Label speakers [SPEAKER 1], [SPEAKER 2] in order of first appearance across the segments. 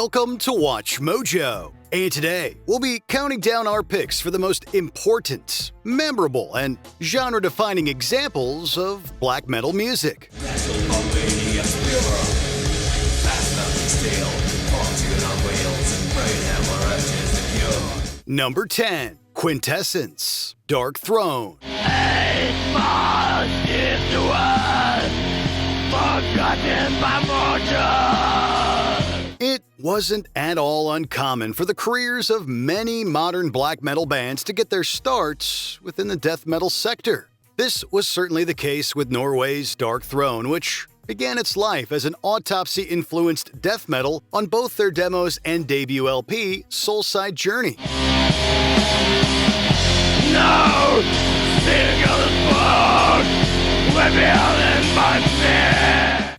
[SPEAKER 1] Welcome to Watch Mojo, and today we'll be counting down our picks for the most important, memorable, and genre-defining examples of black metal music. Number 10, Quintessence, Darkthrone. It wasn't at all uncommon for the careers of many modern black metal bands to get their starts within the death metal sector. This was certainly the case with Norway's Darkthrone, which began its life as an autopsy-influenced death metal on both their demos and debut LP, Soulside Journey. No!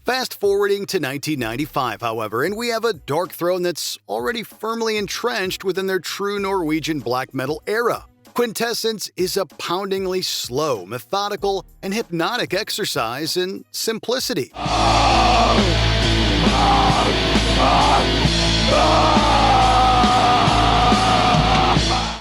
[SPEAKER 1] Fast forwarding to 1995, however, and we have a Darkthrone that's already firmly entrenched within their true Norwegian black metal era. Quintessence is a poundingly slow, methodical, and hypnotic exercise in simplicity.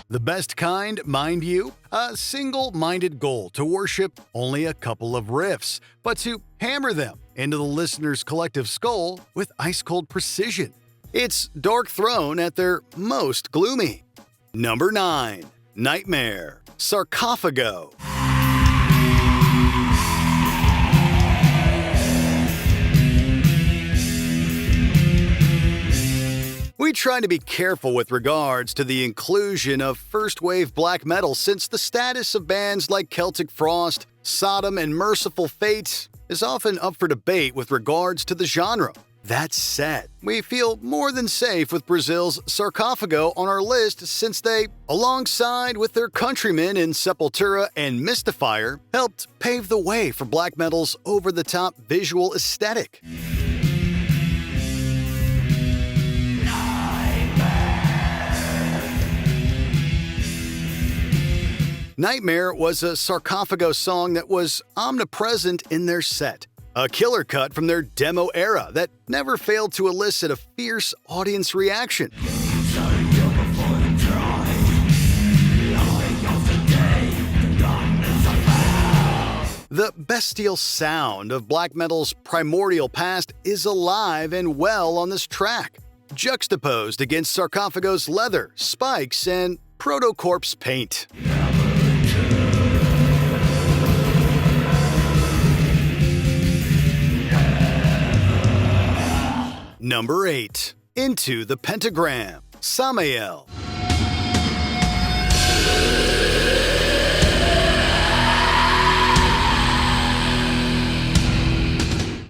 [SPEAKER 1] The best kind, mind you, a single-minded goal to worship only a couple of riffs, but to hammer them into the listener's collective skull with ice-cold precision. It's Darkthrone at their most gloomy. Number 9. Nightmare, Sarcófago. We try to be careful with regards to the inclusion of first-wave black metal since the status of bands like Celtic Frost, Sodom, and Merciful Fate is often up for debate with regards to the genre. That said, we feel more than safe with Brazil's Sarcófago on our list since they, alongside with their countrymen in Sepultura and Mystifier, helped pave the way for black metal's over-the-top visual aesthetic. Nightmare was a Sarcófago song that was omnipresent in their set. A killer cut from their demo era that never failed to elicit a fierce audience reaction. The bestial sound of black metal's primordial past is alive and well on this track, juxtaposed against Sarcófago's leather, spikes, and proto-corpse paint. Number 8. Into the Pentagram, Samael.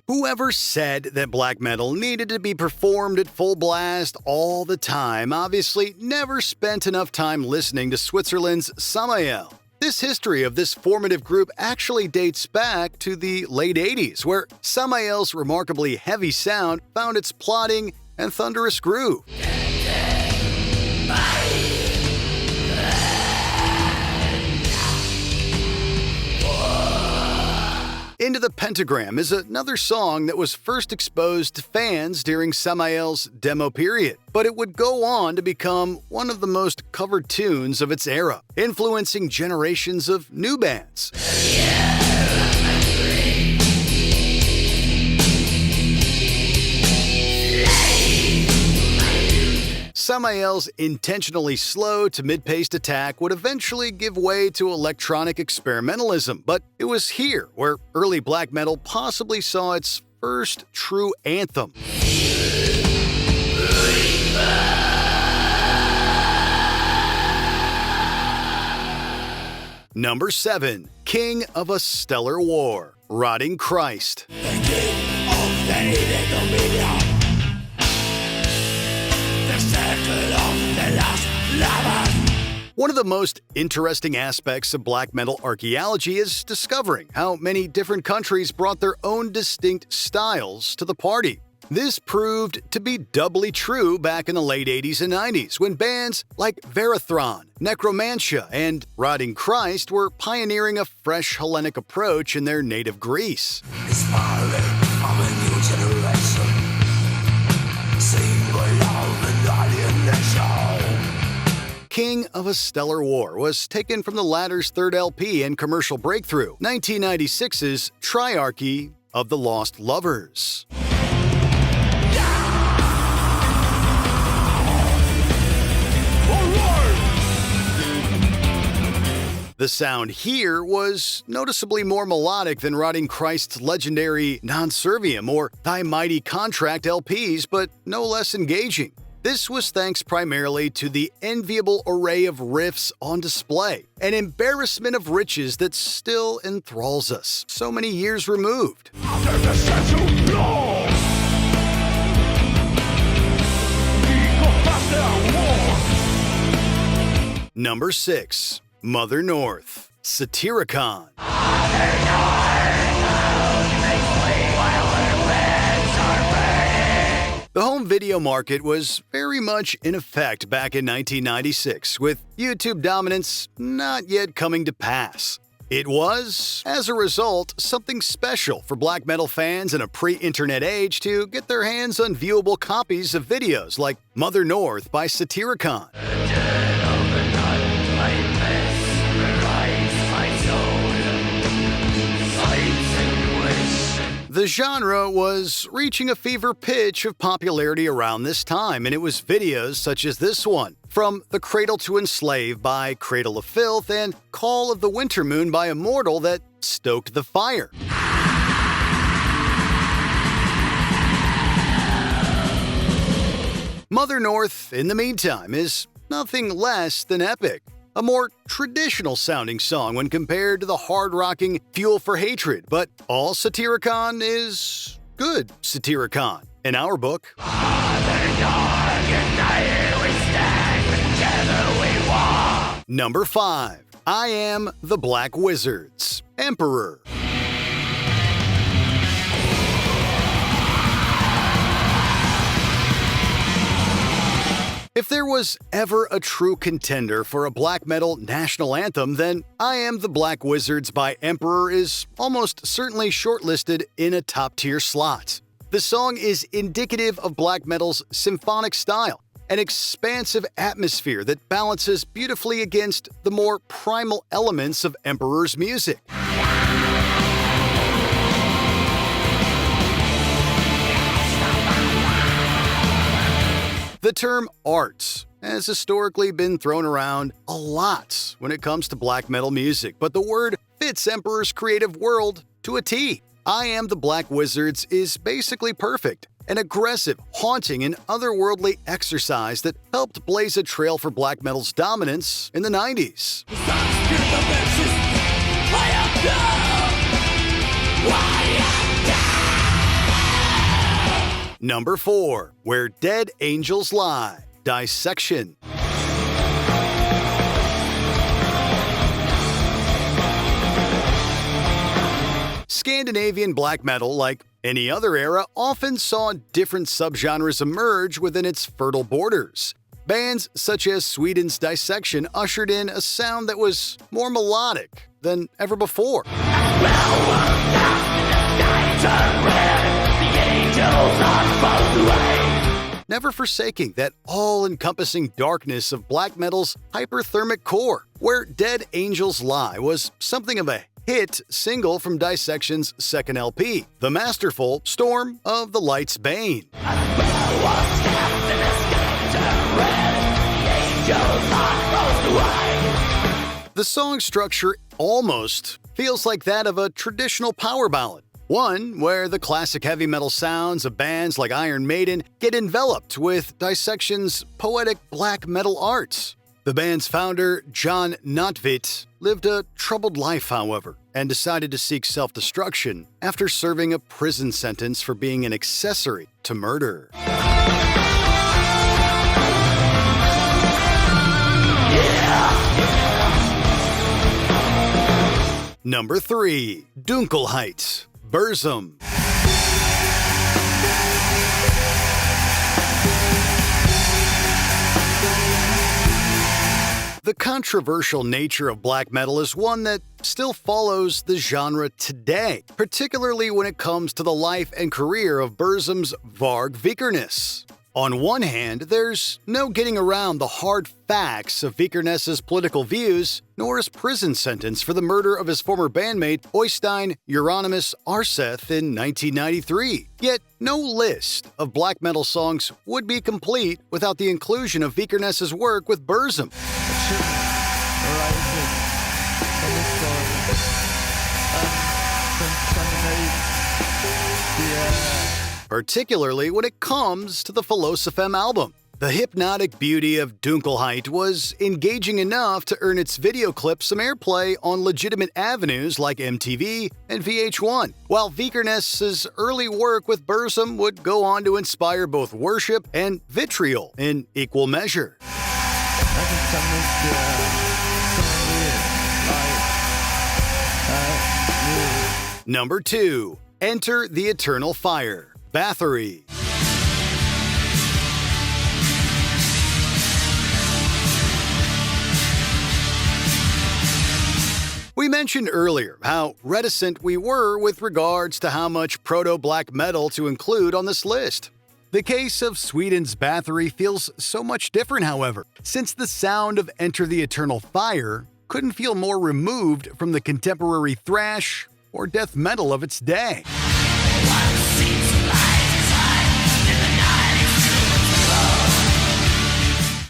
[SPEAKER 1] Whoever said that black metal needed to be performed at full blast all the time obviously never spent enough time listening to Switzerland's Samael. This history of this formative group actually dates back to the late 80s, where Samael's remarkably heavy sound found its plodding and thunderous groove. Into the Pentagram is another song that was first exposed to fans during Samael's demo period, but it would go on to become one of the most covered tunes of its era, influencing generations of new bands. Samael's intentionally slow to mid-paced attack would eventually give way to electronic experimentalism, but it was here where early black metal possibly saw its first true anthem. Number 7. King of a Stellar War, Rotting Christ. One of the most interesting aspects of black metal archaeology is discovering how many different countries brought their own distinct styles to the party. This proved to be doubly true back in the late 80s and 90s when bands like Verathron, Necromancia, and Rotting Christ were pioneering a fresh Hellenic approach in their native Greece. Inspiring of a new generation. Sing aloud. King of a Stellar War was taken from the latter's third LP and commercial breakthrough, 1996's Triarchy of the Lost Lovers. The sound here was noticeably more melodic than Rotting Christ's legendary Non Serviam or Thy Mighty Contract LPs, but no less engaging. This was thanks primarily to the enviable array of riffs on display, an embarrassment of riches that still enthralls us, so many years removed. Number 6. Mother North, Satyricon. The home video market was very much in effect back in 1996, with YouTube dominance not yet coming to pass. It was, as a result, something special for black metal fans in a pre-internet age to get their hands on viewable copies of videos like Mother North by Satyricon. The genre was reaching a fever pitch of popularity around this time, and it was videos such as this one, from The Cradle to Enslave by Cradle of Filth and Call of the Winter Moon by Immortal that stoked the fire. Mother North, in the meantime, is nothing less than epic. A more traditional-sounding song when compared to the hard-rocking Fuel for Hatred, but all Satyricon is good Satyricon, in our book. Number 5. I Am the Black Wizards, Emperor. If there was ever a true contender for a black metal national anthem, then I Am the Black Wizards by Emperor is almost certainly shortlisted in a top-tier slot. The song is indicative of black metal's symphonic style, an expansive atmosphere that balances beautifully against the more primal elements of Emperor's music. The term art has historically been thrown around a lot when it comes to black metal music, but the word fits Emperor's creative world to a T. I Am the Black Wizards is basically perfect, an aggressive, haunting, and otherworldly exercise that helped blaze a trail for black metal's dominance in the 90s. Number 4. Where Dead Angels Lie, Dissection. Scandinavian black metal, like any other era, often saw different subgenres emerge within its fertile borders. Bands such as Sweden's Dissection ushered in a sound that was more melodic than ever before. Never forsaking that all-encompassing darkness of black metal's hyperthermic core. Where Dead Angels Lie was something of a hit single from Dissection's second LP, the masterful Storm of the Light's Bane. The song structure almost feels like that of a traditional power ballad. One where the classic heavy metal sounds of bands like Iron Maiden get enveloped with Dissection's poetic black metal art. The band's founder, John Notvitt, lived a troubled life, however, and decided to seek self-destruction after serving a prison sentence for being an accessory to murder. Number 3. Dunkelheit, Burzum. The controversial nature of black metal is one that still follows the genre today, particularly when it comes to the life and career of Burzum's Varg Vikernes. On one hand, there's no getting around the hard facts of Vikernes' political views, nor his prison sentence for the murder of his former bandmate Øystein Euronymous Arseth in 1993. Yet, no list of black metal songs would be complete without the inclusion of Vikernes' work with Burzum. Particularly when it comes to the Philosophem album. The hypnotic beauty of Dunkelheit was engaging enough to earn its video clip some airplay on legitimate avenues like MTV and VH1, while Vikernes' early work with Burzum would go on to inspire both worship and vitriol in equal measure. Number 2. Enter the Eternal Fire. Bathory. We mentioned earlier how reticent we were with regards to how much proto-black metal to include on this list. The case of Sweden's Bathory feels so much different, however, since the sound of Enter the Eternal Fire couldn't feel more removed from the contemporary thrash or death metal of its day.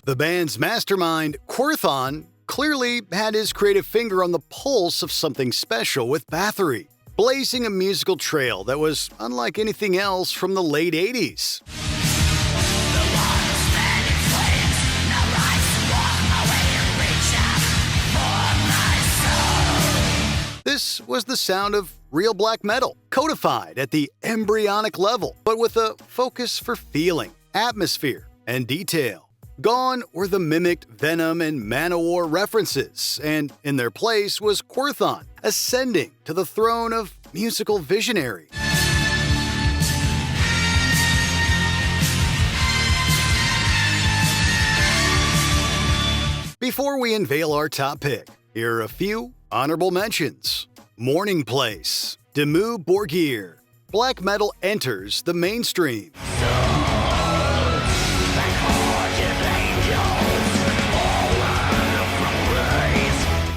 [SPEAKER 1] The band's mastermind, Quintessence, clearly had his creative finger on the pulse of something special with Bathory, blazing a musical trail that was unlike anything else from the late 80s. This was the sound of real black metal, codified at the embryonic level, but with a focus for feeling, atmosphere, and detail. Gone were the mimicked Venom and Manowar references, and in their place was Quintessence, ascending to the throne of musical visionary. Before we unveil our top pick, here are a few honorable mentions. Morning Place, Dimmu Borgir. Black metal enters the mainstream.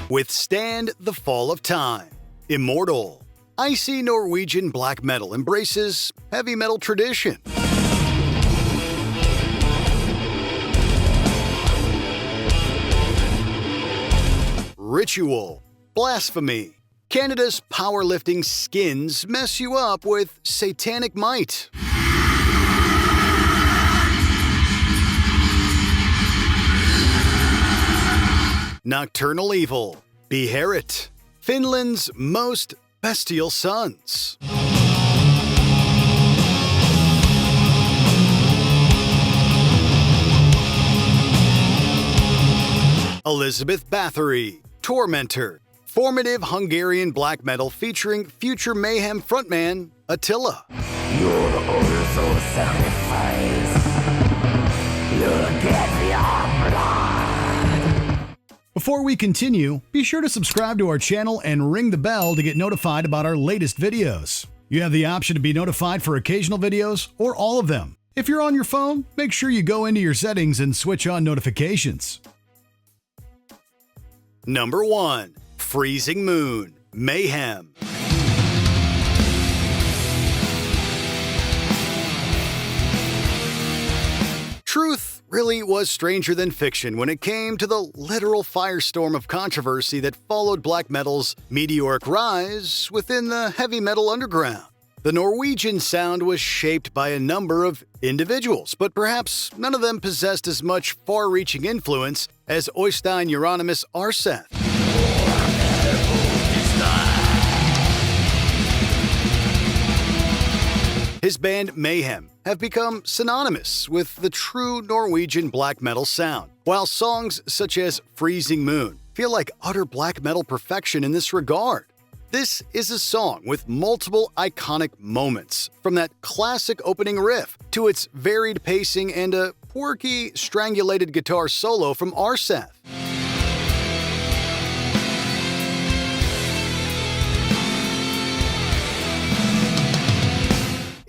[SPEAKER 1] Withstand the Fall of Time. Immortal. Icy Norwegian black metal embraces heavy metal tradition. Ritual. Blasphemy. Canada's powerlifting skins mess you up with satanic might. Nocturnal Evil. Beherit. Finland's most bestial sons. Elizabeth Bathory. Tormentor. Formative Hungarian black metal featuring future Mayhem frontman Attila.
[SPEAKER 2] You'll also sacrifice. You'll get your blood.
[SPEAKER 3] Before we continue, be sure to subscribe to our channel and ring the bell to get notified about our latest videos. You have the option to be notified for occasional videos or all of them. If you're on your phone, make sure you go into your settings and switch on notifications.
[SPEAKER 1] Number 1. Freezing Moon. Mayhem. Truth really was stranger than fiction when it came to the literal firestorm of controversy that followed black metal's meteoric rise within the heavy metal underground. The Norwegian sound was shaped by a number of individuals, but perhaps none of them possessed as much far-reaching influence as Øystein Euronymous Arseth. His band Mayhem have become synonymous with the true Norwegian black metal sound, while songs such as Freezing Moon feel like utter black metal perfection in this regard. This is a song with multiple iconic moments, from that classic opening riff to its varied pacing and a quirky, strangulated guitar solo from Arseth.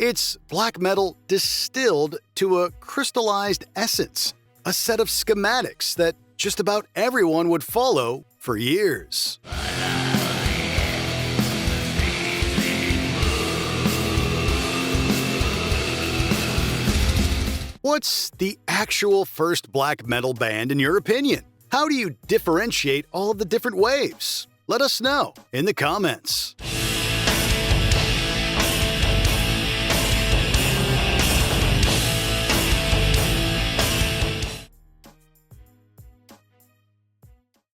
[SPEAKER 1] It's black metal distilled to a crystallized essence, a set of schematics that just about everyone would follow for years. What's the actual first black metal band in your opinion? How do you differentiate all of the different waves? Let us know in the comments.